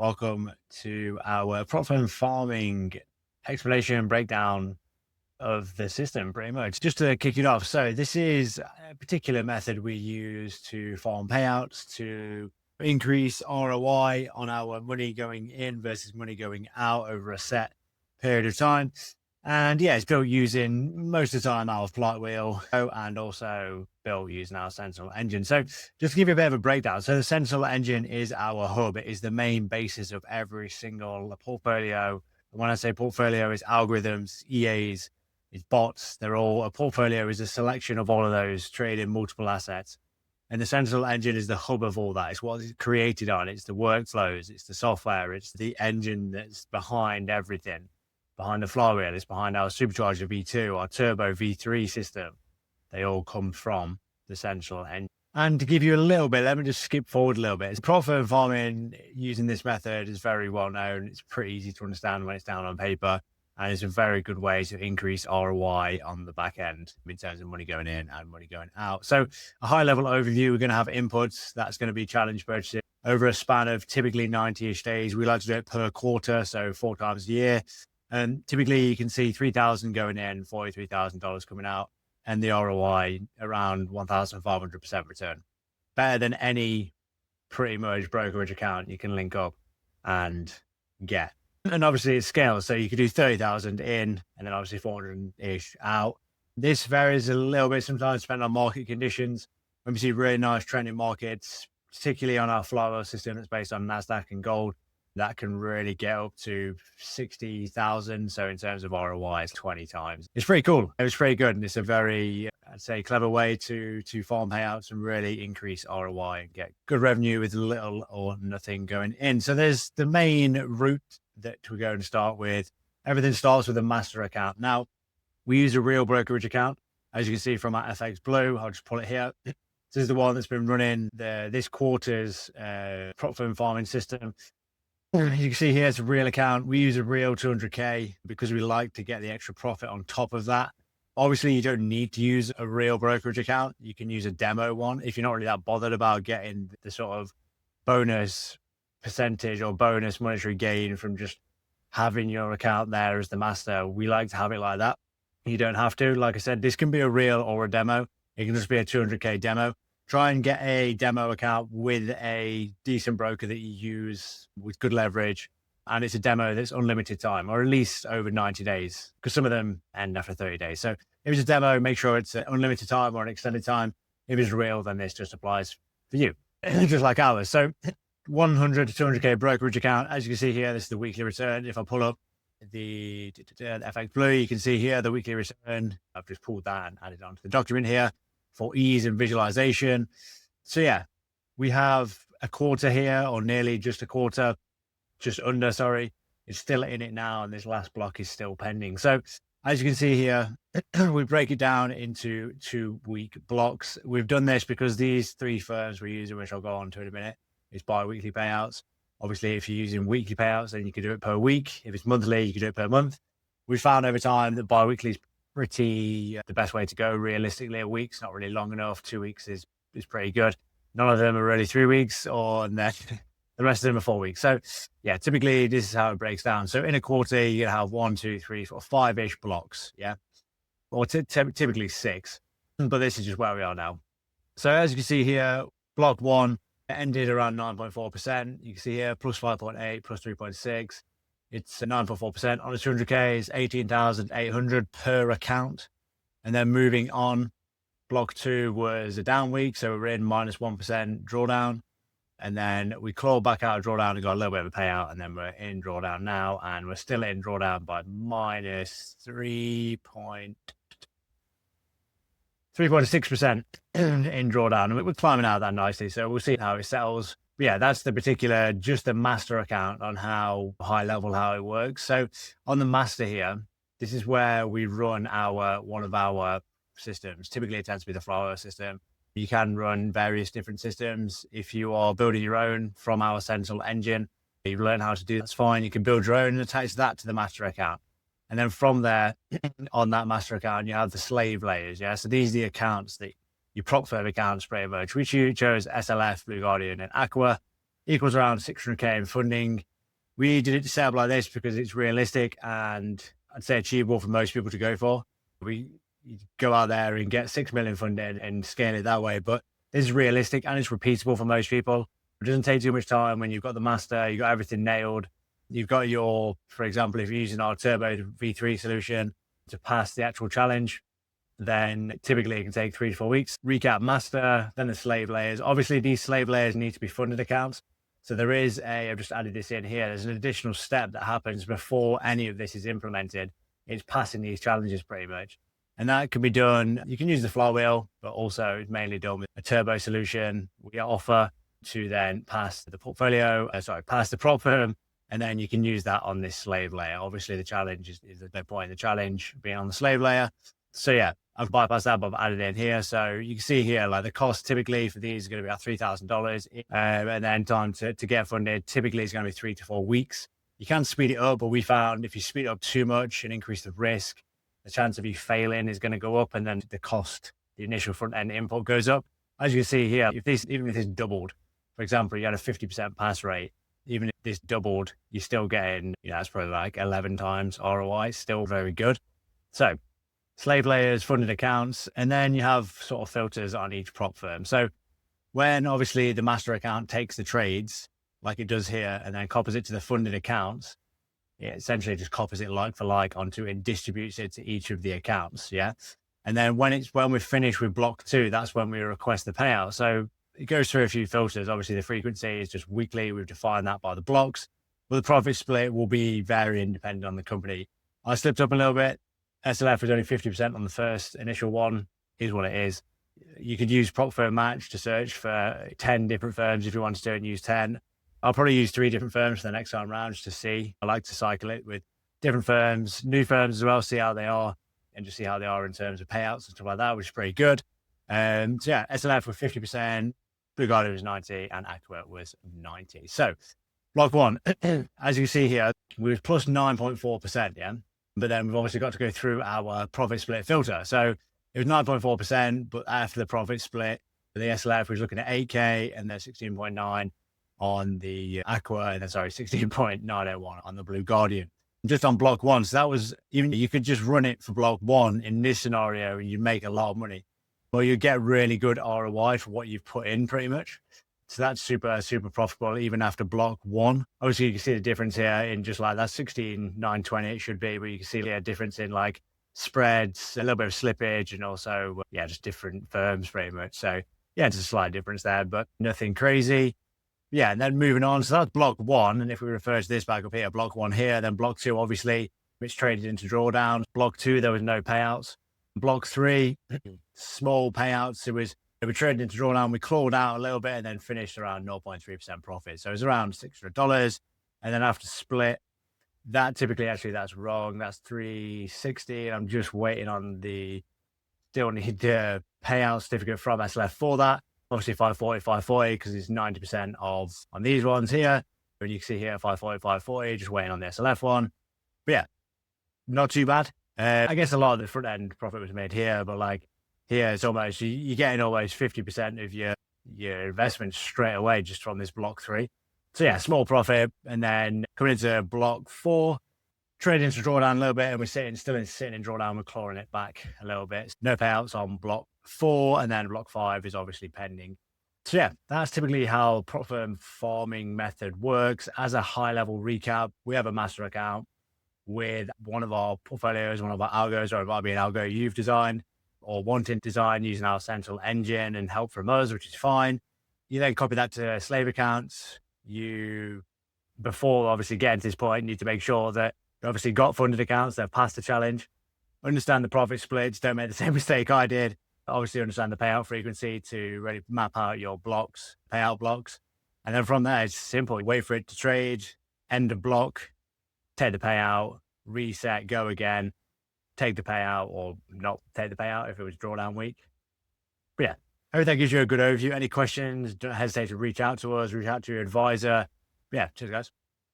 Welcome to our prop firm farming explanation and breakdown of the system, pretty much. Just to kick it off, so this is a particular method we use to farm payouts to increase ROI on our money going in versus money going out over a set period of time. And yeah, it's built using most of the time our flywheel and also built using our Sentel engine. So just to give you a bit of a breakdown. So the Sentel engine is our hub. It is the main basis of every single portfolio. And when I say portfolio, it's algorithms, EAs, it's bots. They're all, a portfolio is a selection of all of those trading multiple assets. And the Sentel engine is the hub of all that. It's what it's created on. It's the workflows. It's the software. It's the engine that's behind everything. Behind the flywheel, it's behind our supercharger V2, our turbo V3 system. They all come from the Sentel engine. And to give you a little bit, let me just skip forward a little bit. Prop firm farming using this method is very well known. It's pretty easy to understand when it's down on paper. And it's a very good way to increase ROI on the back end in terms of money going in and money going out. So a high level overview, we're going to have inputs. That's going to be challenge purchasing over a span of typically 90-ish days. We like to do it per quarter, so 4 times a year. And typically you can see 3,000 going in, $43,000 coming out, and the ROI around 1,500% return. Better than any pretty much brokerage account you can link up and get. And obviously it scales. So you could do 30,000 in and then obviously 400-ish out. This varies a little bit sometimes depending on market conditions. When we see really nice trending markets, particularly on our flywheel system that's based on NASDAQ and gold, that can really get up to 60,000. So in terms of ROI, it's 20 times. It's pretty cool. It was pretty good. And it's a very, I'd say, clever way to farm payouts and really increase ROI and get good revenue with little or nothing going in. So there's the main route that we're going to start with. Everything starts with a master account. Now, we use a real brokerage account. As you can see from our FX Blue, I'll just pull it here. This is the one that's been running this quarter's prop firm farming system. You can see here it's a real account. We use a real 200K because we like to get the extra profit on top of that. Obviously, you don't need to use a real brokerage account. You can use a demo one if you're not really that bothered about getting the sort of bonus percentage or bonus monetary gain from just having your account there as the master. We like to have it like that. You don't have to. Like I said, this can be a real or a demo. It can just be a 200K demo. Try and get a demo account with a decent broker that you use with good leverage. And it's a demo that's unlimited time, or at least over 90 days, because some of them end after 30 days. So if it's a demo, make sure it's unlimited time or an extended time. If it's real, then this just applies for you, just like ours. So 100 to 200K brokerage account. As you can see here, this is the weekly return. If I pull up the FX Blue, you can see here the weekly return. I've just pulled that and added onto the document here for ease and visualization. So yeah, we have a quarter here, or nearly just a quarter, just under, sorry. It's still in it now, and this last block is still pending. So as you can see here, we break it down into 2-week blocks. We've done this because these 3 firms we're using, which I'll go on to in a minute, is bi-weekly payouts. Obviously, if you're using weekly payouts, then you can do it per week. If it's monthly, you can do it per month. We found over time that bi-weekly is pretty the best way to go. Realistically, a week's not really long enough. 2 weeks is pretty good. None of them are really 3 weeks, and then the rest of them are 4 weeks. So yeah, typically this is how it breaks down. So in a quarter, you have 1, 2, 3, 4, 5-ish blocks. Yeah. Or typically 6, but this is just where we are now. So as you can see here, block 1 ended around 9.4%. You can see here, plus 5.8, plus 3.6. It's 9.4% on a 200K is 18,800 per account. And then moving on, block 2 was a down week. So we're in minus 1% drawdown. And then we clawed back out of drawdown and got a little bit of a payout. And then we're in drawdown now. And we're still in drawdown by minus 3.6% in drawdown. And we're climbing out of that nicely. So we'll see how it settles. Yeah, that's the particular, just the master account on how high level, how it works. So on the master here, this is where we run one of our systems. Typically it tends to be the flywheel system. You can run various different systems. If you are building your own from our Sentel engine, you learn how to do that's fine. You can build your own and attach that to the master account. And then from there, on that master account, you have the slave layers. Yeah. So these are the accounts that your prop firm accounts pretty much, which you chose SLF, Blue Guardian, and Aqua, equals around 600K in funding. We did it set up like this because it's realistic and I'd say achievable for most people to go for. We go out there and get 6 million funded and scale it that way. But this is realistic and it's repeatable for most people. It doesn't take too much time when you've got the master, you've got everything nailed. You've got your, for example, if you're using our Turbo V3 solution to pass the actual challenge, then typically it can take 3 to 4 weeks. Recap master, then the slave layers. Obviously, these slave layers need to be funded accounts. So there is I've just added this in here. There's an additional step that happens before any of this is implemented. It's passing these challenges pretty much. And that can be done. You can use the flywheel, but also it's mainly done with a turbo solution we offer to then pass the portfolio, pass the prop firm. And then you can use that on this slave layer. Obviously, the challenge is no point in the challenge being on the slave layer. So yeah, I've bypassed that, but I've added in here. So you can see here, like the cost typically for these is going to be about $3,000. And then time to get funded typically is going to be 3 to 4 weeks. You can speed it up, but we found if you speed it up too much and increase the risk, the chance of you failing is going to go up. And then the cost, the initial front end input goes up. As you can see here, even if this doubled, for example, you had a 50% pass rate, even if this doubled, you're still getting, it's probably like 11 times ROI, still very good. So slave layers, funded accounts, and then you have sort of filters on each prop firm. So when obviously the master account takes the trades, like it does here, and then copies it to the funded accounts, it essentially just copies it like for like onto and distributes it to each of the accounts. Yeah. And then when we're finished with block 2, that's when we request the payout. So it goes through a few filters. Obviously, the frequency is just weekly. We've defined that by the blocks. But the profit split will be varying depending on the company. I slipped up a little bit. SLF was only 50% on the first initial one, is what it is. You could use prop firm match to search for 10 different firms if you wanted to and use 10. I'll probably use 3 different firms for the next time round just to see. I like to cycle it with different firms, new firms as well, see how they are and just see how they are in terms of payouts and stuff like that, which is pretty good. So yeah, SLF was 50%. Blue Guardian was 90 and Aqua was 90. So block 1, as you see here, we was plus 9.4%, yeah? But then we've obviously got to go through our profit split filter. So it was 9.4%, but after the profit split, for the SLF, we was looking at 8K and then 16.9 on the Aqua, and then 16.901 on the Blue Guardian. Just on block 1. So that was, even you could just run it for block 1 in this scenario and you make a lot of money. Well, you get really good ROI for what you've put in pretty much. So that's super, super profitable even after block 1. Obviously, you can see the difference here in just like that 16,920 it should be, but you can see a difference in like spreads, a little bit of slippage, and also, just different firms pretty much. So yeah, it's a slight difference there, but nothing crazy. Yeah, and then moving on. So that's block 1. And if we refer to this back up here, block 1 here, then block 2, obviously, which traded into drawdowns. Block 2, there was no payouts. Block 3, small payouts. We traded into drawdown. We clawed out a little bit and then finished around 0.3% profit. So it was around $600. And then after split, that typically, actually, that's wrong. That's 360. I'm just waiting on still need the payout certificate from SLF for that. Obviously 540 because it's 90% on these ones here. And you can see here 540, just waiting on the SLF one. But yeah, not too bad. I guess a lot of the front end profit was made here, but like here it's almost, you're getting almost 50% of your investment straight away just from this block 3. So yeah, small profit. And then coming into block 4, trading into drawdown a little bit, and we're still sitting in drawdown, we're clawing it back a little bit. No payouts on block 4, and then block 5 is obviously pending. So yeah, that's typically how prop firm farming method works. As a high level recap, we have a master account with one of our portfolios, one of our algos, or it might be an algo you've designed or wanting to design using our Sentel engine and help from us, which is fine. You then copy that to slave accounts. Before obviously getting to this point, you need to make sure that you obviously got funded accounts that have passed the challenge, understand the profit splits, don't make the same mistake I did. Obviously understand the payout frequency to really map out your blocks, payout blocks. And then from there, it's simple. Wait for it to trade, end of block, take the payout, reset, go again, take the payout or not take the payout if it was drawdown week. But yeah, I hope that gives you a good overview. Any questions, don't hesitate to reach out to us, reach out to your advisor. Yeah, cheers guys.